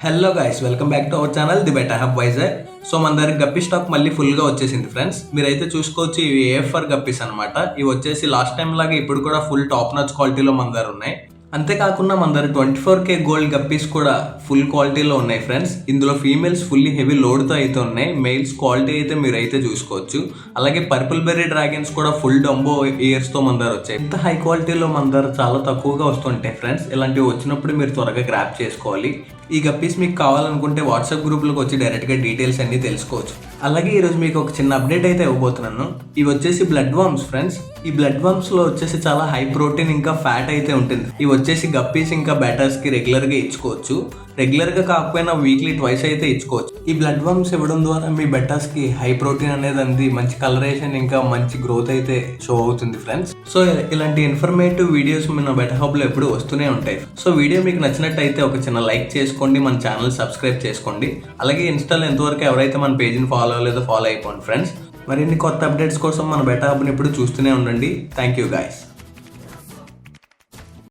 Hello guys, welcome back to our channel the better hub Vizag. So మన దగ్గర గప్పి stock మళ్ళీ ఫుల్గా వచ్చేసింది ఫ్రెండ్స్. మీరైతే చూసుకోవచ్చు, ఇవి ఏఎఫ్ఆర్ గప్పీస్ అనమాట. ఇవి వచ్చేసి లాస్ట్ టైం లాగా ఇప్పుడు కూడా ఫుల్ టాప్ నాచ్ క్వాలిటీలో మన దగ్గర ఉన్నాయి. అంతేకాకుండా మన దగ్గర 24K గోల్డ్ గప్పీస్ కూడా ఫుల్ క్వాలిటీలో ఉన్నాయి ఫ్రెండ్స్. ఇందులో ఫీమేల్స్ ఫుల్లీ హెవీ లోడ్తో అయితే ఉన్నాయి. మెయిల్స్ క్వాలిటీ అయితే మీరైతే చూసుకోవచ్చు. అలాగే పర్పుల్ బెర్రీ డ్రాగన్స్ కూడా ఫుల్ డంబో ఇయర్స్తో మన దగ్గర వచ్చాయి. ఇంత హై క్వాలిటీలో మన దగ్గర చాలా తక్కువగా వస్తుంటాయి ఫ్రెండ్స్. ఇలాంటివి వచ్చినప్పుడు మీరు త్వరగా గ్రాప్ చేసుకోవాలి. ఈ గప్పీస్ మీకు కావాలనుకుంటే వాట్సాప్ గ్రూప్లోకి వచ్చి డైరెక్ట్గా డీటెయిల్స్ అన్నీ తెలుసుకోవచ్చు. అలాగే ఈరోజు మీకు ఒక చిన్న అప్డేట్ అయితే ఇవ్వబోతున్నాను. ఇవి వచ్చేసి బ్లడ్ వామ్స్ ఫ్రెండ్స్. ఈ బ్లడ్ వామ్స్లో వచ్చేసి చాలా హై ప్రోటీన్ ఇంకా ఫ్యాట్ అయితే ఉంటుంది. ఇవి వచ్చేసి గప్పీస్ ఇంకా బ్యాటర్స్కి రెగ్యులర్గా ఇచ్చుకోవచ్చు. రెగ్యులర్గా కాకపోయినా వీక్లీ ట్వైస్ అయితే ఇచ్చుకోవచ్చు. ఈ బ్లడ్ వామ్స్ ఇవ్వడం ద్వారా మీ బెటర్స్కి హై ప్రోటీన్ అనేది అంది, మంచి కలరేషన్ ఇంకా మంచి గ్రోత్ అయితే షో అవుతుంది ఫ్రెండ్స్. సో ఇలాంటి ఇన్ఫర్మేటివ్ వీడియోస్ మన బెటర్ హబ్లో ఎప్పుడు వస్తూనే ఉంటాయి. సో వీడియో మీకు నచ్చినట్టయితే ఒక చిన్న లైక్ చేసుకోండి, మన ఛానల్ సబ్స్క్రైబ్ చేసుకోండి. అలాగే ఇన్స్టాలో ఎంతవరకు ఎవరైతే మన పేజ్ని ఫాలో అవ్వలేదో ఫాలో అయిపోండి ఫ్రెండ్స్. మరిన్ని కొత్త అప్డేట్స్ కోసం మన బెటర్ హబ్ని ఎప్పుడు చూస్తూనే ఉండండి. Thank you guys.